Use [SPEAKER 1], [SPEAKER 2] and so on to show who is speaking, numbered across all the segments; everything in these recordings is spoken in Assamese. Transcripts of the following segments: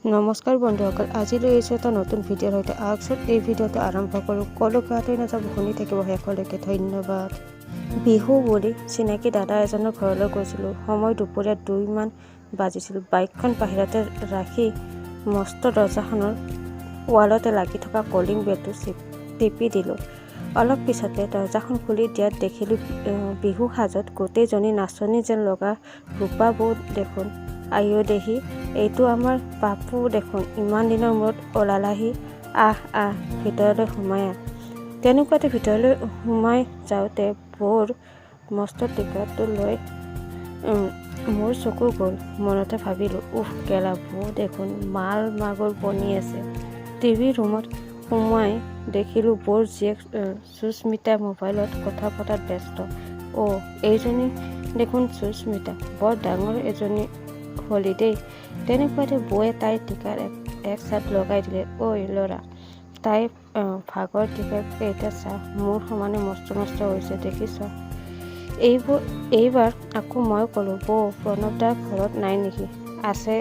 [SPEAKER 1] নমস্কাৰ বন্ধুসকল, আজি লৈ আহিছোঁ এটা নতুন ভিডিঅ'ৰ সৈতে। আহকচোন এই ভিডিঅ'টো আৰম্ভ কৰোঁ। কলৈকে নাযাব, শুনি থাকিব শেষলৈকে। ধন্যবাদ। বিহু বুলি চিনাকি দাদা এজনৰ ঘৰলৈ গৈছিলোঁ। সময় দুপৰীয়া 2মান বাজিছিল। বাইকখন বাহিৰতে ৰাখি মস্ত দৰজাখনৰ ৱালতে লাগি থকা কলিং বেলটো টিপি দিলোঁ। অলপ পিছতে দৰজাখন খুলি দিয়াত দেখিলোঁ বিহু সাজত গোটেইজনী নাচনী যেন লগা ৰূপা বৌ দেখোন। আইঅ দেহি, এইটো আমাৰ পাপু দেখোন। ইমান দিনৰ মূৰত ওলালাহি। আহ আহ, ভিতৰলৈ সোমাই আহ। তেনেকুৱাতে ভিতৰলৈ সোমাই যাওঁতে বৌৰ মস্ত টিকটটো লৈ মোৰ চকু গ'ল। মনতে ভাবিলোঁ, উফ গেলা, বৌ দেখোন মাল মাগুৰ বনি আছে। টিভি ৰুমত সোমাই দেখিলোঁ বৌৰ জীয়েক সুস্মিতা মোবাইলত কথা পতাত ব্যস্ত। এইজনী দেখোন সুস্মিতা, বৰ ডাঙৰ এজনী হলি দেই। তেনেকুৱাতে বৌয়ে তাইৰ টিকাত এক চাট লগাই দিলে। ঐ ল'ৰা, তাইৰ ভাগৰ টিকাত কেইটা চাহ মোৰ সমানে মস্ত মস্ত হৈছে দেখিছ। এইবাৰ আকৌ মই ক'লোঁ, বৌ প্ৰণৱ দা ঘৰত নাই নেকি? আছে।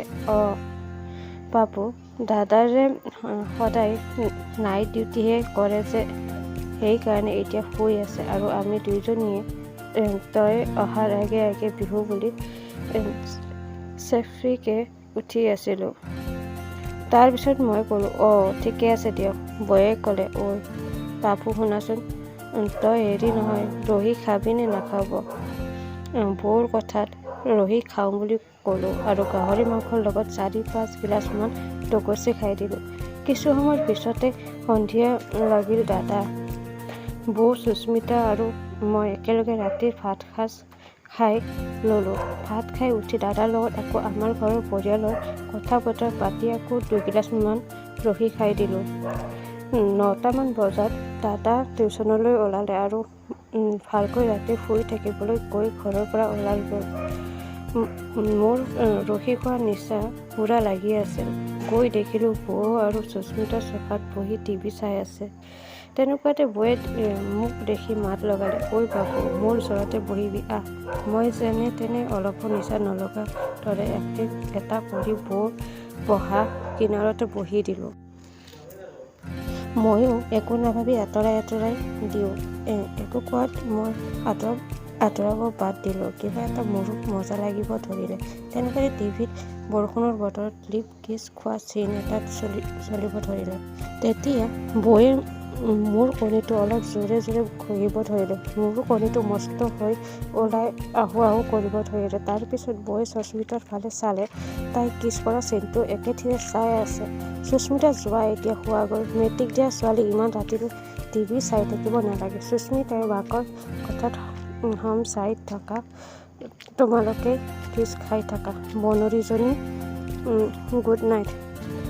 [SPEAKER 1] পাপু দাদাৰে সদায় নাইট ডিউটিহে কৰে যে, সেইকাৰণে এতিয়া শুই আছে। আৰু আমি দুইজনীয়ে তই অহাৰ আগে আগে বিহু বুলি চেফ্ৰিকে উঠি আছিলোঁ। তাৰপিছত মই ক'লোঁ, ঠিকে আছে দিয়ক। বৌয়ে ক'লে, ঐ পাপু শুনাচোন, তই হেৰি নহয়, ৰহি খাবি নে নাখাব? বৌৰ কথাত ৰহি খাওঁ বুলি ক'লোঁ আৰু গাহৰি মাংসৰ লগত 4-5 গিলাচমান দগচি খাই দিলোঁ। কিছু সময়ৰ পিছতে সন্ধিয়া লাগিল। দাদা, বৌ, সুস্মিতা আৰু মই একেলগে ৰাতিৰ ভাত সাজ খাই ল'লোঁ। ভাত খাই উঠি দাদাৰ লগত আকৌ আমাৰ ঘৰৰ পৰিয়ালৰ কথা বতৰা পাতি আকৌ 2 গিলাচমান ৰহি খাই দিলোঁ। 9টামান বজাত দাদা টিউচনলৈ ওলালে আৰু ভালকৈ ৰাতি শুই থাকিবলৈ গৈ ঘৰৰ পৰা ওলাই গ'ল। মোৰ ৰহি খোৱা নিচা পূৰা লাগি আছিল। গৈ দেখিলোঁ বৌ আৰু সুস্মিতা চোফাত বহি টিভি চাই আছে। তেনেকুৱাতে বৌয়ে মোক দেখি মাত লগালে, ঐ বাবু, মোৰ ওচৰতে বহিবি আহ। মই যেনে তেনে অলপো নিচা নলগা দৰে এক্টিং এটা কৰি বৌৰ বহা কিনাৰতে বহি দিলোঁ। ময়ো একো নাভাবি আঁতৰাই দিওঁ। একো কোৱাত মই আঁতৰাব বাদ দিলোঁ। কিবা এটা মোৰো মজা লাগিব ধৰিলে। তেনেকুৱাতে টিভিত বৰষুণৰ বতৰত লিপ কিছ খোৱা চিন এটা চলিব ধৰিলে। তেতিয়া বৌয়ে মোৰ কণীটো অলপ জোৰে জোৰে ঘঁহিব ধৰিলে। মোৰো কণীটো মস্ত হৈ ওলাই আহোঁ কৰিব ধৰিলে। তাৰপিছত বৌয়ে সুস্মিতাৰ ফালে চালে। তাই কিছ কৰা চিনটো একেথিৰে চাই আছে। সুস্মিতা যোৱা, এতিয়া শুৱা গৈ। মেট্ৰিক দিয়া ছোৱালী ইমান ৰাতিলৈ টিভি চাই থাকিব নালাগে। সুস্মিতাই বাকৰ কথাত হম চাই থকা, তোমালোকে কিছ খাই থাকা বনৰীজনী, গুড নাইট।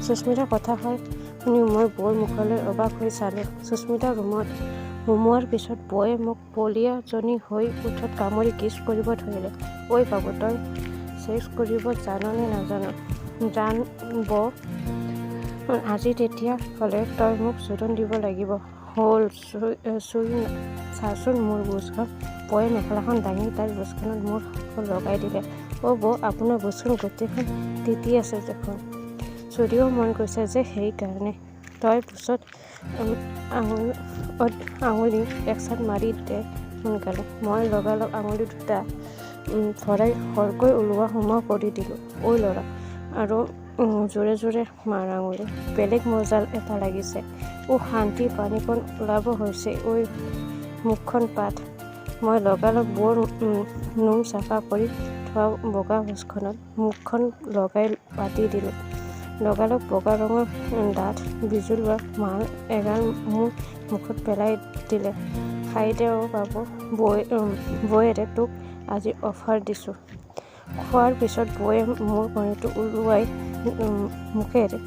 [SPEAKER 1] সুস্মিতাৰ কথাষাৰ শুনি মই বৌৰ মুখলৈ অবাক হৈ চালোঁ। সুস্মিতা ৰুমত সোমোৱাৰ পিছত বৌয়ে মোক পলীয়া জনী হৈ ওঠত কামুৰি কিছ কৰিব ধৰিলে। ঐ বাবু, তই চেক্স কৰিব জান নে নাজান? জান বৌ। আজি তেতিয়া হ'লে তই মোক জোৰণ দিব লাগিব। হ'ল, চুই চাচোন মোৰ বুজখন। বৌয়ে মেখেলাখন দাঙি তাইৰ বুজখনত মোৰ হাতখন লগাই দিলে। বৌ, আপোনাৰ বুজখন গোটেইখন তিতি আছে দেখোন। চুৰিব মন গৈছে যে, সেইকাৰণে। তই বুজত আঙুলি একচাট মাৰি দে সোনকালে। মই লগালগ আঙুলি দুটা ভৰাই খৰকৈ ওলোৱা সোমোৱা কৰি দিলোঁ। ঐ ল'ৰা, আৰু জোৰে জোৰে মাৰ আঙুলি, বেলেগ মজা এটা লাগিছে। শান্তি, পানীকণ ওলাব হৈছে। ঐ মুখখন পাত। মই লগালগ বৌৰ নোম চাফা কৰি থোৱা বগা মুচখনত মুখখন লগাই পাতি দিলোঁ। লগালগ বগা ৰঙৰ দাঁত বিজুলোৱা মাল এগাল মোৰ মুখত পেলাই দিলে। খাই দে বাবু, বৌয়েৰে তোক আজি অফাৰ দিছোঁ। খোৱাৰ পিছত বৌয়ে মোৰ কণীটো ওলোৱাই মুখেৰে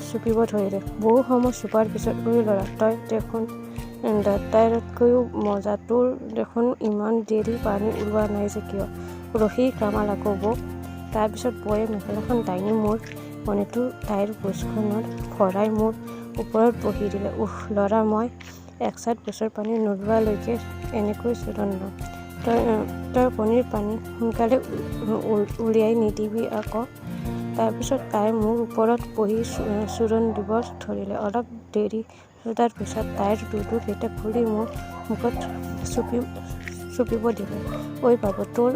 [SPEAKER 1] চুপিব ধৰিলে। বহু সময় চুপাৰ পিছত, ঐ ল'ৰা, তই দেখোন দাতাইতকৈও মজা। তোৰ দেখোন ইমান দেৰি পানী ওলোৱা নাই যে কিয়? ৰহি কামাল আকৌ বৌ। তাৰপিছত বৌয়ে মেখেলাখন দাঙি মোৰ কণীটো তাইৰ বুজখনত ভৰাই মোৰ ওপৰত বহি দিলে। ল'ৰা, মই একচাট বুজৰ পানী নোলোৱালৈকে এনেকৈ জোৰণ ল'ম। তই কণীৰ পানী সোনকালে উলিয়াই নিদিবি আকৌ। তাৰপিছত তাই মোৰ ওপৰত বহি চোৰণ দিব ধৰিলে। অলপ দেৰি তাৰ পিছত তাইৰ দুটা খুলি মোৰ মুখত চুপিব দিলে। ঐ বাবু, তোৰ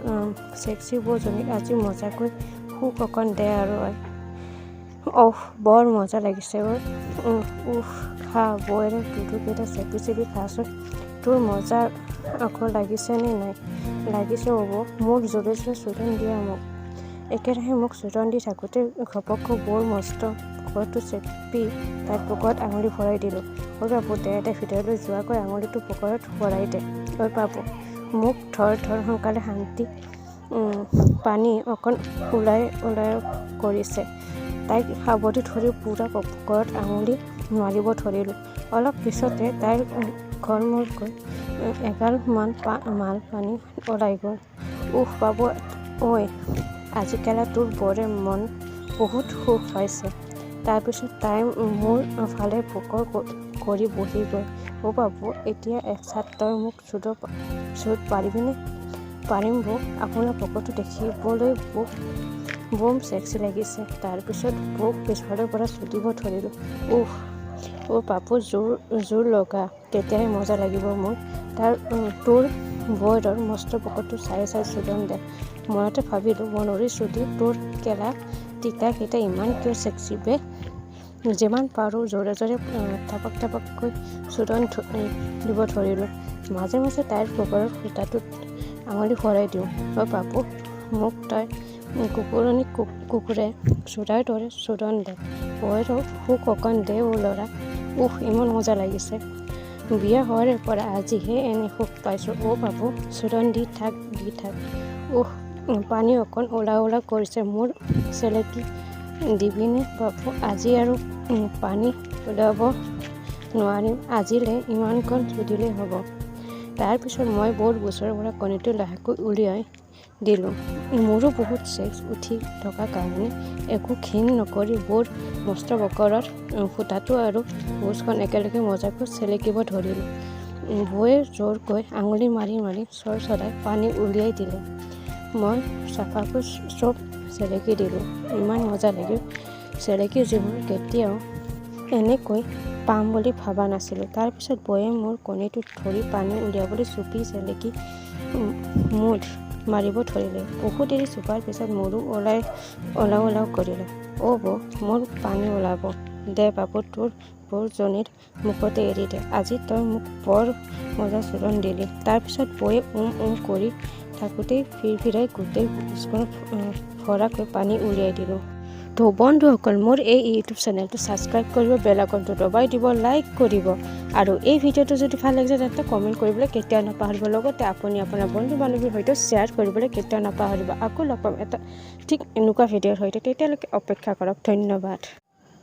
[SPEAKER 1] চেক্সি বৌজনীক আজি মজাকৈ সুখ অকণ দে আৰু বৰ মজা লাগিছে খা বৌৰে দুটা চেপি খাচোন। তোৰ মজা আকৌ লাগিছে নে নাই? লাগিছে হ'ব। মোক জোৰে চোৰণ দিয়া মোক। একেৰাহে মোক চোৰণ দি থাকোঁতে ঘপককৈ বৌৰ মস্ত বুকুটো চেপি তাইৰ বুকুত আঙুলি ভৰাই দিলোঁ। ঐ বাবু, দে ভিতৰলৈ যোৱাকৈ আঙুলিটো বুকুত ভৰাই দে। ঐ বাবু, মোক ধৰ সোনকালে শান্তি পানী অকণ ওলাই কৰিছে। তাইক সাৱটি ধৰি পুৰা বুকুত আঙুলি মাৰিব ধৰিলোঁ। অলপ পিছতে তাইৰ ঘৰমূৰকৈ এগাল মান মাল পানী ওলাই গ'ল। বাবু ঐ, আজিকালি তোৰ বৌৰে মন বহুত সুখ পাইছে। তাৰপিছত তাই মোৰ ফালে বুকৰ কৰি বহি গ'ল। বাবু, এতিয়া এক চাট তই মোক চুট পাৰিবিনে? পাৰিম বৌ। আপোনাৰ বুকুটো দেখিবলৈ বম চেক্সি লাগিছে। তাৰপিছত বৌক পিছফালৰ পৰা চুটিব ধৰিলোঁ। বাবু, জোৰ লগা, তেতিয়াহে মজা লাগিব মোৰ। তোৰ বৌৰৰ মস্ত বুকুটো চাই চোৰণ দে। মনতে ভাবিলোঁ, বনৰীৰ চুটি তোৰ কেলা টিকাকেইটা ইমান কিয় চেক্সি বে? যিমান পাৰোঁ জোৰে ঠাপককৈ চোৰণ দিব ধৰিলোঁ। মাজে মাজে তাইৰ বুকুৰ ফুটাটোত আঙুলি ভৰাই দিওঁ। বাবু, মোক তই কুকুৰে চোৰাৰ দৰে চোৰণ দে। বৌৰো সুখ অকণ দে ল'ৰা। ইমান মজা লাগিছে। বিয়া হোৱাৰ পৰা আজিহে এনে সুখ পাইছোঁ। বাবু, চোৰণ দি থাক। পানী অকণ ওলা কৰিছে। মোৰ চেলেকি দিবিনে বাবু? আজি আৰু পানী ওলাব নোৱাৰিম। আজিলে ইমানকণ দিলেই হ'ব। তাৰপিছত মই বৌৰ ওচৰৰ পৰা কণীটো লাহেকৈ উলিয়াই দিলোঁ। মোৰো বহুত চেক্স উঠি থকা কাৰণে একো ঘিণ নকৰি বৌৰ মস্ত বুকুৰৰ ফুটাটো আৰু প'চখন একেলগে মজাকৈ চেলেকিব ধৰিলোঁ। বৌয়ে জোৰকৈ আঙুলি মাৰি চৰাই পানী উলিয়াই দিলে। মই চাফাকৈ চব চেলেকি দিলোঁ। ইমান মজা লাগিল। চেলেকি জীৱন কেতিয়াও এনেকৈ পাম বুলি ভবা নাছিলোঁ। তাৰপিছত বৌয়ে মোৰ কণীটো ধৰি পানী উলিয়াবলৈ চুপি চেলেকি মুঠ মাৰিব ধৰিলে। বহু দেৰি চুপাৰ পিছত মোৰো ওলাও কৰিলে। বৌ, মোৰ পানী ওলাব দে বাবু। তোৰ বৌজনীৰ মুখতে এৰি দে। আজি তই মোক বৰ মজা চোৰণ দিলি। তাৰপিছত বৌয়ে কৰি থাকোঁতেই ফিৰাই গোটেই স্পুন ভৰাকৈ পানী উলিয়াই দিলোঁ। তো বন্ধুসকল, মোৰ এই ইউটিউব চেনেলটো ছাবস্ক্ৰাইব কৰিব, বেল আইকনটো দবাই দিব, লাইক কৰিব আৰু এই ভিডিঅ'টো যদি ভাল লাগিছে তেন্তে কমেণ্ট কৰিবলৈ কেতিয়াও নাপাহৰিব। লগতে আপুনি আপোনাৰ বন্ধু বান্ধৱীৰ সৈতে শ্বেয়াৰ কৰিবলৈ কেতিয়াও নাপাহৰিব। আকৌ লগ পাম এটা ঠিক এনেকুৱা ভিডিঅ'ৰ সৈতে। তেতিয়ালৈকে অপেক্ষা কৰক। ধন্যবাদ।